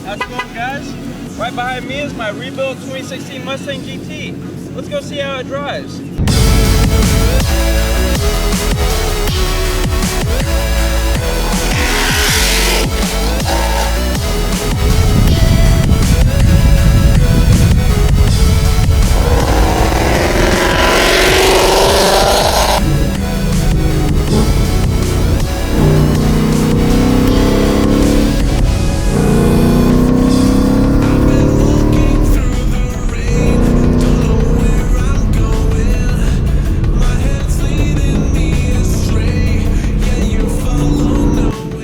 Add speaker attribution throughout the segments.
Speaker 1: How's it going, guys? Right behind me is my rebuilt 2016 Mustang GT. Let's go see how it drives.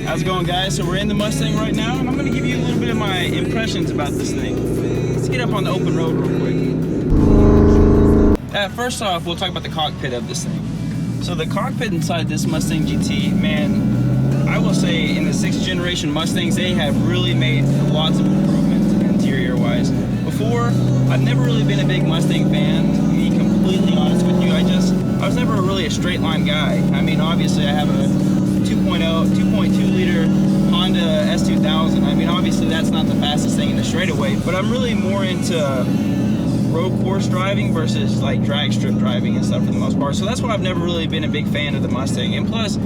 Speaker 1: How's it going, guys? So we're in the Mustang right now, and I'm going to give you a little bit of my impressions about this thing. Let's get up on the open road real quick. First off, we'll talk about the cockpit of this thing. So the cockpit inside this Mustang GT, man, I will say in the 6th generation Mustangs, they have really made lots of improvements interior-wise. Before, I've never really been a big Mustang fan, to be completely honest with you. I was never really a straight line guy. I mean, obviously I have a 2.2 liter Honda S2000. I mean, obviously that's not the fastest thing in the straightaway, but I'm really more into road course driving versus like drag strip driving and stuff for the most part. So that's why I've never really been a big fan of the Mustang. And plus,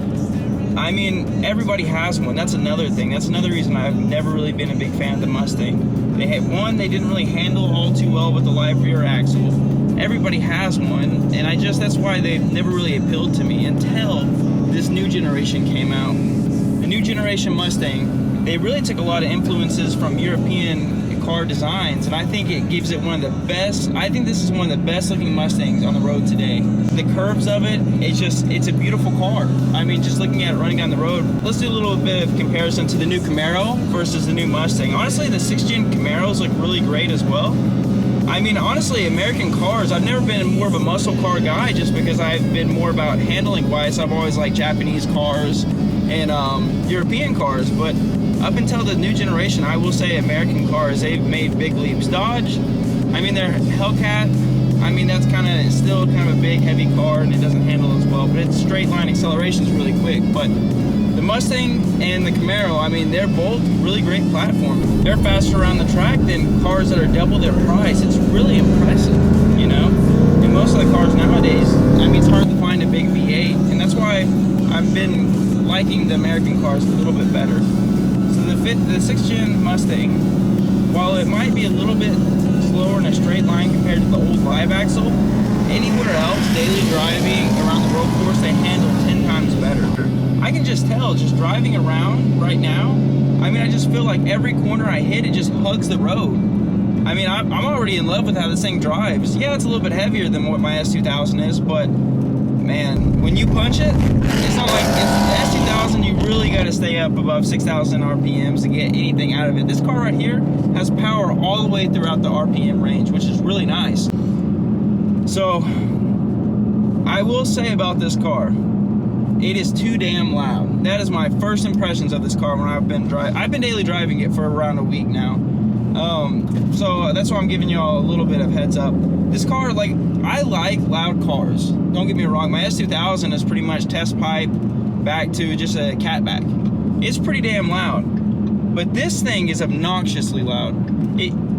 Speaker 1: I mean, everybody has one. That's another thing. That's another reason I've never really been a big fan of the Mustang. They didn't really handle all too well with the live rear axle. Everybody has one, and that's why they've never really appealed to me until this new generation came out. The new generation Mustang, they really took a lot of influences from European car designs, and I think it gives it one of the best. I think this is one of the best looking Mustangs on the road today. The curves of it, it's a beautiful car. I mean, just looking at it running down the road. Let's do a little bit of comparison to the new Camaro versus the new Mustang. Honestly, the 6th gen Camaros look really great as well. I mean, honestly, American cars, I've never been more of a muscle car guy just because I've been more about handling wise. I've always liked Japanese cars and European cars, but up until the new generation, I will say American cars, they've made big leaps. Dodge, I mean, their Hellcat, I mean, that's still kind of a big, heavy car and it doesn't handle as well, but its straight line acceleration is really quick. But the Mustang and the Camaro, I mean, they're both really great platforms. They're faster around the track than cars that are double their price. It's really impressive, you know? And most of the cars nowadays, I mean, it's hard to find a big V8, and that's why I've been liking the American cars a little bit better. So the 6th gen Mustang, while it might be a little bit slower in a straight line compared to the old live axle, anywhere else, daily driving around the road course, they handle 10 times better. I can just tell, just driving around right now, I mean, I just feel like every corner I hit, it just hugs the road. I mean, I'm already in love with how this thing drives. Yeah, it's a little bit heavier than what my S2000 is, but man, when you punch it, it's not like the S2000, you really got to stay up above 6,000 RPMs to get anything out of it. This car right here has power all the way throughout the RPM range, which is really nice. So, I will say about this car, it is too damn loud. That is my first impressions of this car when I've been daily driving it for around a week now. So that's why I'm giving y'all a little bit of heads up. This car, like, I like loud cars. Don't get me wrong. My S2000 is pretty much test pipe back to just a catback. It's pretty damn loud. But this thing is obnoxiously loud.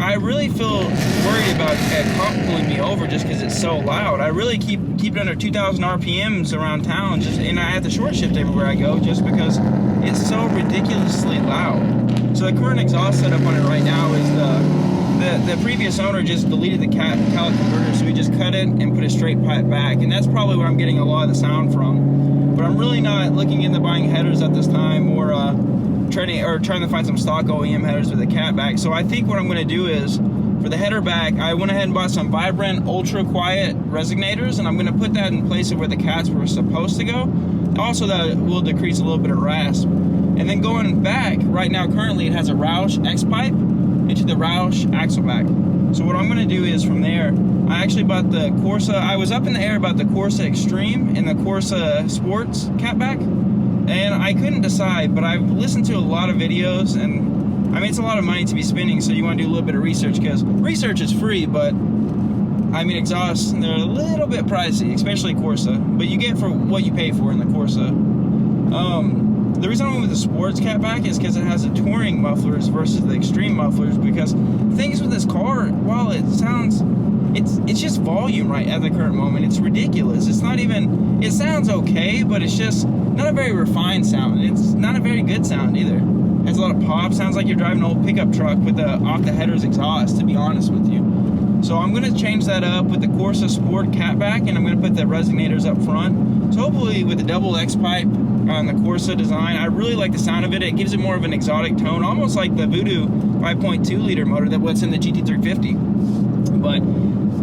Speaker 1: I really feel worried about a cop pulling me over just because it's so loud. I really keep it under 2,000 RPMs around town, and I have to short shift everywhere I go just because it's so ridiculously loud. So the current exhaust setup on it right now is the previous owner just deleted the calic converter, so we just cut it and put a straight pipe back, and that's probably where I'm getting a lot of the sound from. But I'm really not looking into buying headers at this time, or trying to find some stock OEM headers with a cat back. So I think what I'm going to do is, for the header back, I went ahead and bought some Vibrant ultra quiet resonators, and I'm going to put that in place of where the cats were supposed to go. Also, that will decrease a little bit of rasp. And then going back, right now currently it has a Roush X pipe into the Roush axle back. So what I'm going to do is, from there, I actually bought the Corsa. I was up in the air about the Corsa Extreme and the Corsa Sports catback, and I couldn't decide, but I've listened to a lot of videos, and I mean, it's a lot of money to be spending, so you want to do a little bit of research, because research is free, but I mean, exhausts, they're a little bit pricey, especially Corsa, but you get for what you pay for in the Corsa. The reason I went with the sports catback is because it has the touring mufflers versus the extreme mufflers, because things with this car, while it sounds, it's just volume right at the current moment. It's ridiculous. It's not even, it sounds okay, but it's just not a very refined sound. It's not a very good sound either. It has a lot of pop. Sounds like you're driving an old pickup truck with the off the headers exhaust, to be honest with you. So I'm going to change that up with the Corsa Sport catback, and I'm going to put the resonators up front. So hopefully with the double X pipe on the Corsa design, I really like the sound of it. It gives it more of an exotic tone, almost like the Voodoo 5.2 liter motor that what's in the GT350. But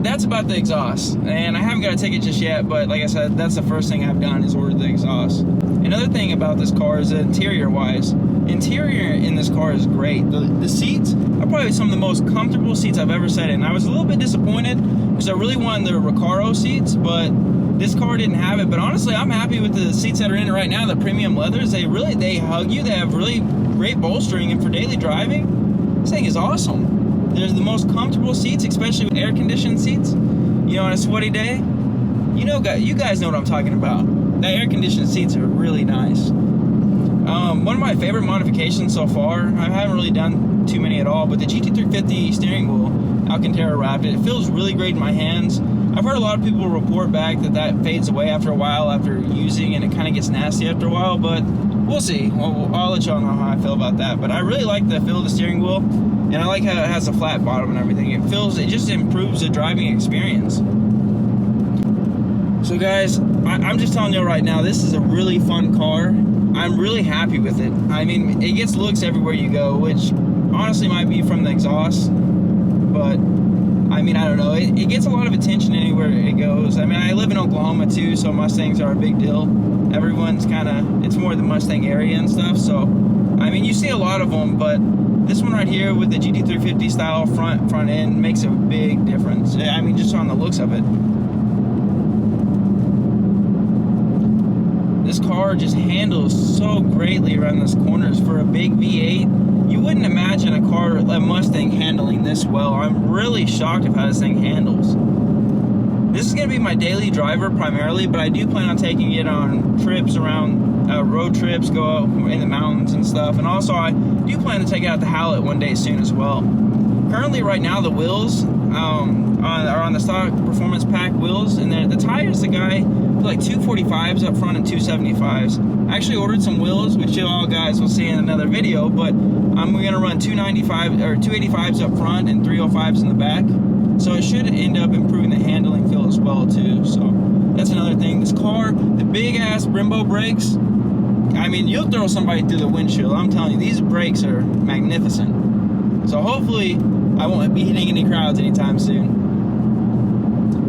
Speaker 1: that's about the exhaust, and I haven't got a ticket just yet, but like I said, that's the first thing I've done is ordered the exhaust. Another thing about this car is interior wise. Interior in this car is great. The seats are probably some of the most comfortable seats I've ever sat in. I was a little bit disappointed because I really wanted the Recaro seats, but this car didn't have it. But honestly, I'm happy with the seats that are in it right now, the premium leathers. They hug you. They have really great bolstering, and for daily driving, this thing is awesome. They're the most comfortable seats, especially with air-conditioned seats. You know, on a sweaty day, you guys know what I'm talking about. The air-conditioned seats are really nice. One of my favorite modifications so far, I haven't really done too many at all, but the GT350 steering wheel, Alcantara wrapped it. It feels really great in my hands. I've heard a lot of people report back that fades away after a while after using, and it kind of gets nasty after a while, but we'll see. I'll let y'all know how I feel about that. But I really like the feel of the steering wheel, and I like how it has a flat bottom and everything. It just improves the driving experience. So guys, I'm just telling you right now, this is a really fun car. I'm really happy with it. I mean, it gets looks everywhere you go, which honestly might be from the exhaust, but I mean, I don't know. It gets a lot of attention anywhere it goes. I mean, I live in Oklahoma too, so Mustangs are a big deal. Everyone's it's more the Mustang area and stuff, so I mean, you see a lot of them, but this one right here with the GT350 style front end makes a big difference. I mean, just on the looks of it. This car just handles so greatly around those corners for a big V8. You wouldn't imagine a Mustang handling this well. I'm really shocked at how this thing handles. This is going to be my daily driver primarily, but I do plan on taking it on trips around, road trips, go out in the mountains and stuff. And also I do plan to take it out to Hallett one day soon as well. Currently right now the wheels are on the stock performance pack wheels, and the tires, the guy put like 245s up front and 275s. I actually ordered some wheels, which you all guys will see in another video, but I'm going to run 295 or 285s up front and 305s in the back. So it should end up improving the handling feel as well too. So that's another thing. This car, the big ass Brembo brakes, I mean, you'll throw somebody through the windshield. I'm telling you, these brakes are magnificent. So hopefully I won't be hitting any crowds anytime soon.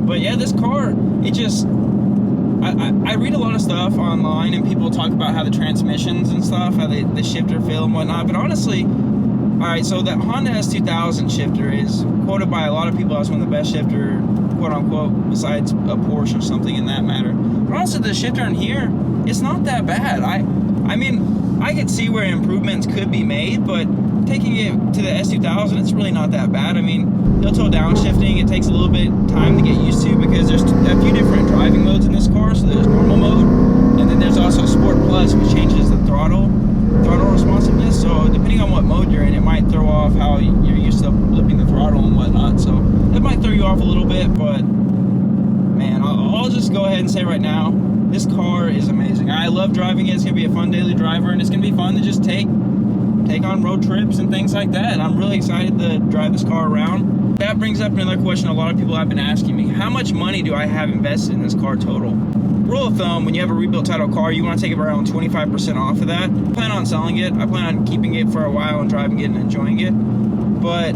Speaker 1: But yeah, this car, it just, I read a lot of stuff online, and people talk about how the transmissions and stuff, how the shifter feel and whatnot. But honestly, alright, so that Honda S2000 shifter is quoted by a lot of people as one of the best shifter, quote unquote, besides a Porsche or something in that matter. But honestly, the shifter in here, it's not that bad. I mean, I could see where improvements could be made, but taking it to the S2000, it's really not that bad. I mean, tilt downshifting, it takes a little bit time to get used to, because there's a few different driving modes in this car. So there's normal mode, and then there's also Sport Plus, which changes the throttle responsiveness. So depending depending on what mode you're in, it might throw off how you're used to flipping the throttle and whatnot. So it might throw you off a little bit, but man, I'll just go ahead and say right now, this car is amazing. I love driving it. It's gonna be a fun daily driver, and it's gonna be fun to just take on road trips and things like that. And I'm really excited to drive this car around. That brings up another question a lot of people have been asking me. How much money do I have invested in this car total? Rule of thumb, when you have a rebuilt title car, you want to take around 25% off of that. I plan on selling it. I plan on keeping it for a while and driving it and enjoying it. But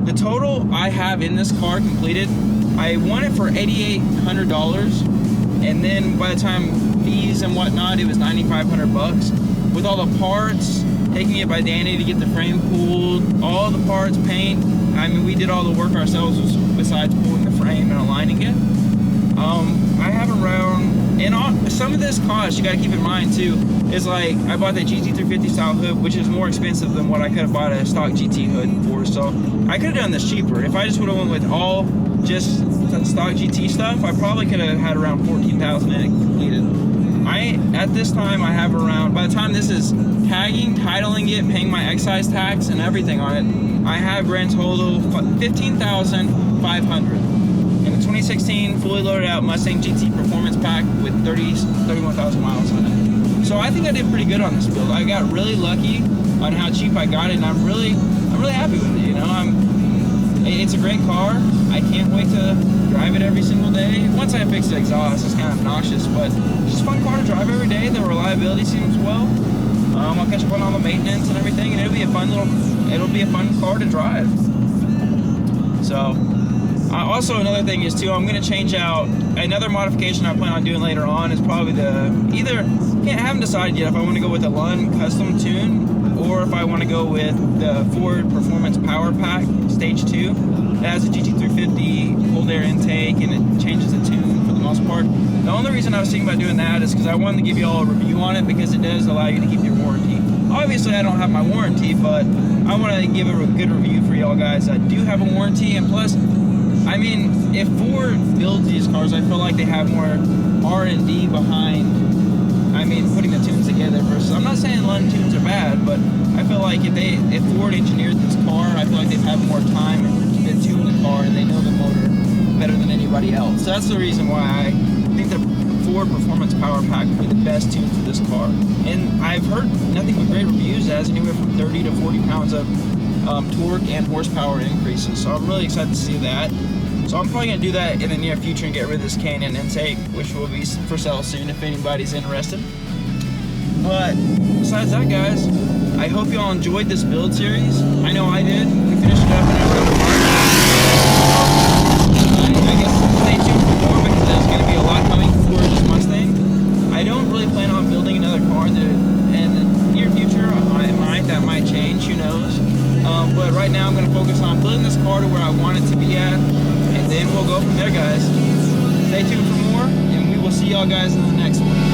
Speaker 1: the total I have in this car completed, I won it for $8,800, and then by the time fees and whatnot, it was $9,500 with all the parts, taking it by Danny to get the frame pulled, all the parts, paint. I mean, we did all the work ourselves besides pulling the frame and aligning it. I have around, and some of this cost, you got to keep in mind too, is like I bought the GT350 style hood, which is more expensive than what I could have bought a stock GT hood for. So I could have done this cheaper. If I just would have went with all just stock GT stuff, I probably could have had around $14,000 in it completed. At this time, I have around, by the time this is tagging, titling it, paying my excise tax and everything on it, I have grand total $15,500. In a 2016 fully loaded out Mustang GT Performance Pack with 31,000 miles on it. So I think I did pretty good on this build. I got really lucky on how cheap I got it, and I'm really happy with it. You know, it's a great car. I can't wait to drive it every single day. Once I fix the exhaust, it's kind of obnoxious, but it's just a fun car to drive every day. The reliability seems well. I'll catch up on all the maintenance and everything, and it'll be a fun car to drive. So. Also, another thing is too, I'm going to change out another modification I plan on doing later on is probably I haven't decided yet if I want to go with a Lund custom tune or if I want to go with the Ford Performance Power Pack Stage 2. It has a GT350 cold air intake and it changes the tune for the most part. The only reason I was thinking about doing that is because I wanted to give you all a review on it because it does allow you to keep your warranty. Obviously, I don't have my warranty, but I want to give a good review for y'all guys that do have a warranty. And plus, I mean, if Ford builds these cars, I feel like they have more R&D behind, I mean, putting the tunes together versus, I'm not saying Lund tunes are bad, but I feel like if Ford engineered this car, I feel like they'd have more time to tune the car and they know the motor better than anybody else. So that's the reason why I think the Ford Performance Power Pack would be the best tune for this car. And I've heard nothing but great reviews. It has anywhere from 30 to 40 pounds of torque and horsepower increases. So I'm really excited to see that. So I'm probably going to do that in the near future and get rid of this Canyon intake, which will be for sale soon if anybody's interested. But besides that, guys, I hope y'all enjoyed this build series. I know I did. We finished it up in around March. I guess stay tuned for more because there's going to be a lot coming for this Mustang. I don't really plan on building another car in the near future. That might change, who knows. But right now I'm going to focus on building this car to where I want it to be at, and then we'll go from there, guys. Stay tuned for more, and we will see y'all guys in the next one.